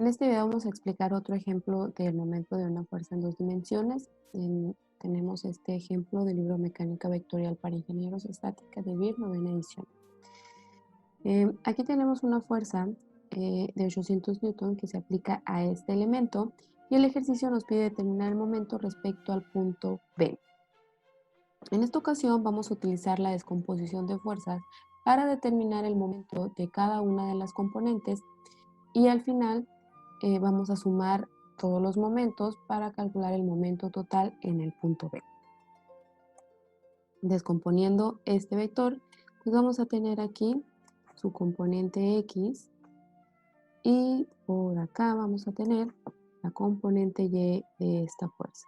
En este video vamos a explicar otro ejemplo del momento de una fuerza en dos dimensiones. Tenemos este ejemplo del libro Mecánica Vectorial para Ingenieros Estática de BIR, novena edición. Aquí tenemos una fuerza de 800 newton que se aplica a este elemento y el ejercicio nos pide determinar el momento respecto al punto B. En esta ocasión vamos a utilizar la descomposición de fuerzas para determinar el momento de cada una de las componentes y al final vamos a sumar todos los momentos para calcular el momento total en el punto B. Descomponiendo este vector, pues vamos a tener aquí su componente X y por acá vamos a tener la componente Y de esta fuerza.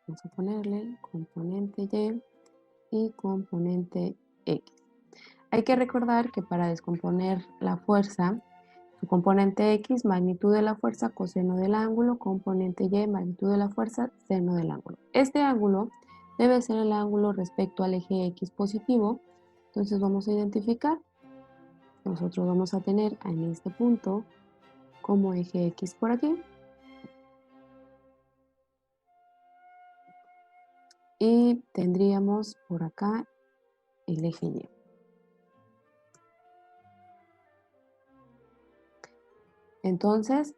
Vamos a ponerle componente Y y componente X. Hay que recordar que para descomponer la fuerza, su componente X, magnitud de la fuerza, coseno del ángulo, componente Y, magnitud de la fuerza, seno del ángulo. Este ángulo debe ser el ángulo respecto al eje X positivo. Entonces vamos a identificar, nosotros vamos a tener en este punto como eje X por aquí. Y tendríamos por acá el eje Y. Entonces,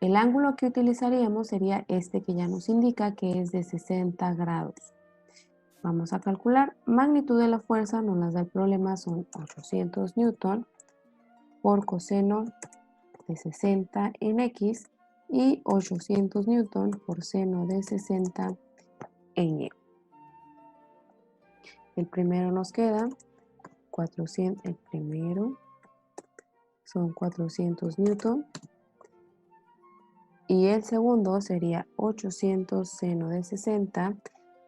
el ángulo que utilizaríamos sería este que ya nos indica que es de 60 grados. Vamos a calcular. Magnitud de la fuerza, nos las da el problema, son 800 newton por coseno de 60 en X y 800 newton por seno de 60 en Y. El primero nos queda 400, el primero son 400 newton y el segundo sería 800 seno de 60,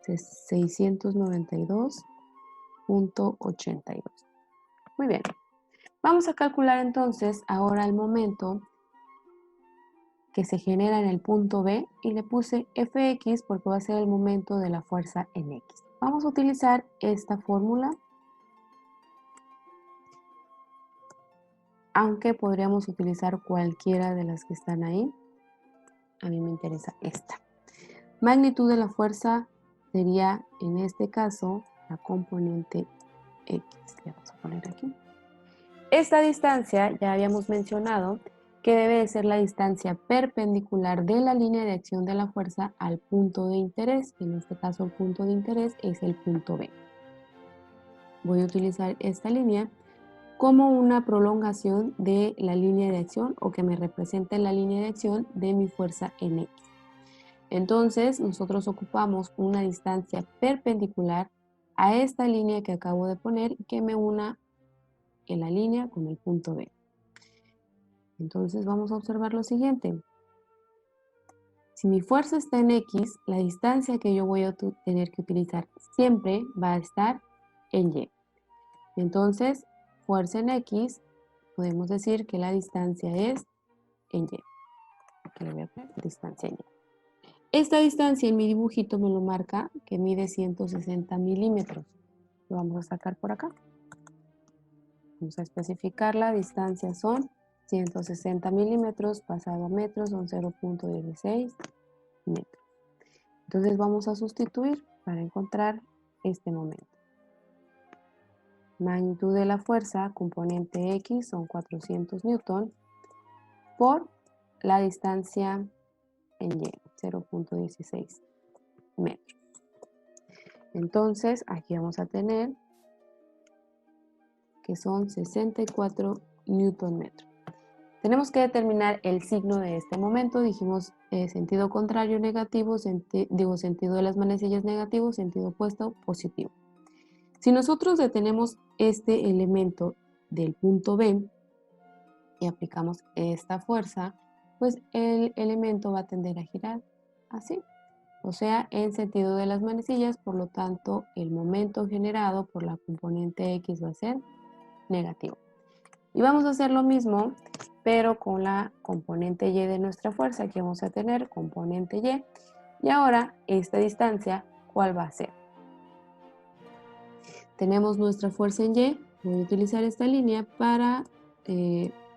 692.82. Muy bien. Vamos a calcular entonces ahora el momento que se genera en el punto B y le puse Fx porque va a ser el momento de la fuerza en X. Vamos a utilizar esta fórmula, aunque podríamos utilizar cualquiera de las que están ahí. A mí me interesa esta. Magnitud de la fuerza sería en este caso la componente X. Le vamos a poner aquí. Esta distancia ya habíamos mencionado que debe de ser la distancia perpendicular de la línea de acción de la fuerza al punto de interés. En este caso el punto de interés es el punto B. Voy a utilizar esta línea como una prolongación de la línea de acción o que me represente la línea de acción de mi fuerza en X. Entonces nosotros ocupamos una distancia perpendicular a esta línea que acabo de poner y que me una en la línea con el punto B. Entonces vamos a observar lo siguiente. Si mi fuerza está en X, la distancia que yo voy a tener que utilizar siempre va a estar en Y. Entonces, fuerza en X, podemos decir que la distancia es en Y. Aquí le voy a poner distancia en Y. Esta distancia en mi dibujito me lo marca que mide 160 milímetros. Lo vamos a sacar por acá. Vamos a especificar la distancia son 160 milímetros, pasado a metros son 0.16 metros. Entonces vamos a sustituir para encontrar este momento. Magnitud de la fuerza, componente X, son 400 newton por la distancia en Y, 0.16 metros. Entonces aquí vamos a tener que son 64 newton metros. Tenemos que determinar el signo de este momento. Dijimos sentido contrario negativo, sentido de las manecillas negativo, sentido opuesto positivo. Si nosotros detenemos este elemento del punto B y aplicamos esta fuerza, pues el elemento va a tender a girar así, o sea, en sentido de las manecillas, por lo tanto, el momento generado por la componente X va a ser negativo. Y vamos a hacer lo mismo, pero con la componente Y de nuestra fuerza. Aquí vamos a tener componente Y. Y ahora, esta distancia, ¿cuál va a ser? Tenemos nuestra fuerza en Y. Voy a utilizar esta línea para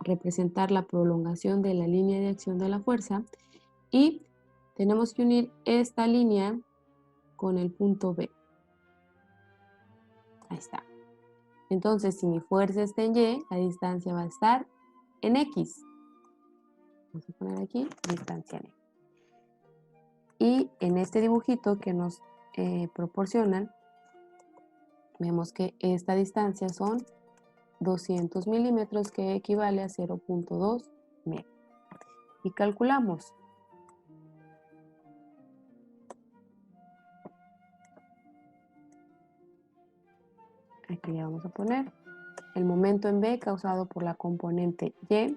representar la prolongación de la línea de acción de la fuerza y tenemos que unir esta línea con el punto B. Ahí está. Entonces, si mi fuerza está en Y, la distancia va a estar en X. Vamos a poner aquí distancia en X. Y en este dibujito que nos proporcionan, vemos que esta distancia son 200 milímetros, que equivale a 0.2 metros. Y calculamos. Aquí le vamos a poner el momento en B causado por la componente Y,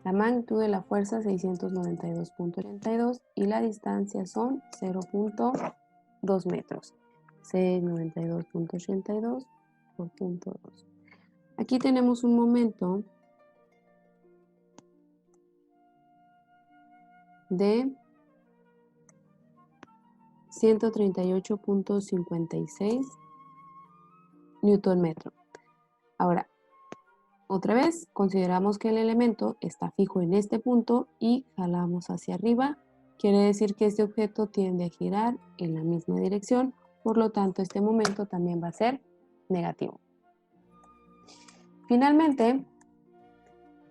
la magnitud de la fuerza 692.82 y la distancia son 0.2 metros. 692.82 por 0.2. Aquí tenemos un momento de 138.56 Newton metro. Ahora, otra vez, consideramos que el elemento está fijo en este punto y jalamos hacia arriba. Quiere decir que este objeto tiende a girar en la misma dirección, por lo tanto, este momento también va a ser negativo. Finalmente,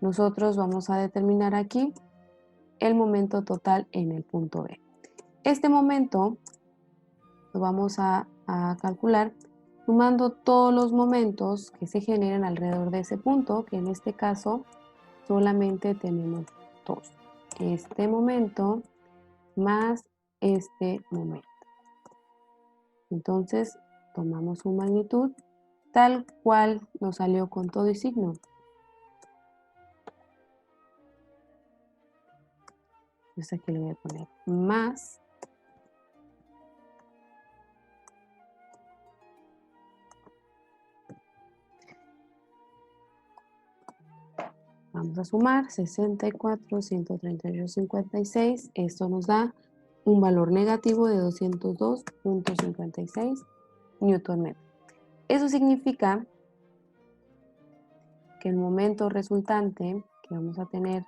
nosotros vamos a determinar aquí el momento total en el punto B. Este momento lo vamos a calcular sumando todos los momentos que se generan alrededor de ese punto, que en este caso solamente tenemos dos. Este momento más este momento. Entonces, tomamos su magnitud tal cual nos salió con todo y signo. Entonces aquí le voy a poner más . Vamos a sumar 64, 138, 56. Esto nos da un valor negativo de 202.56 Newton metro. Eso significa que el momento resultante que vamos a tener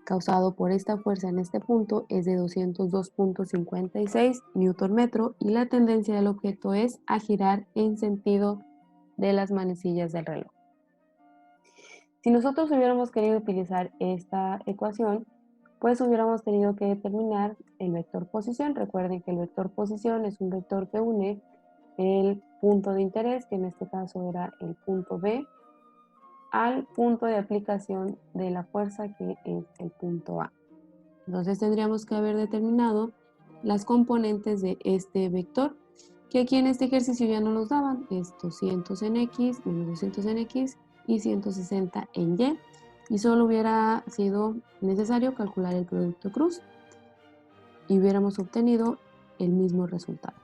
causado por esta fuerza en este punto es de 202.56 Newton metro y la tendencia del objeto es a girar en sentido de las manecillas del reloj. Si nosotros hubiéramos querido utilizar esta ecuación, pues hubiéramos tenido que determinar el vector posición. Recuerden que el vector posición es un vector que une el punto de interés, que en este caso era el punto B, al punto de aplicación de la fuerza, que es el punto A. Entonces tendríamos que haber determinado las componentes de este vector, que aquí en este ejercicio ya no nos daban. Es 200 en X, menos 200 en X y 160 en Y. Y solo hubiera sido necesario calcular el producto cruz y hubiéramos obtenido el mismo resultado.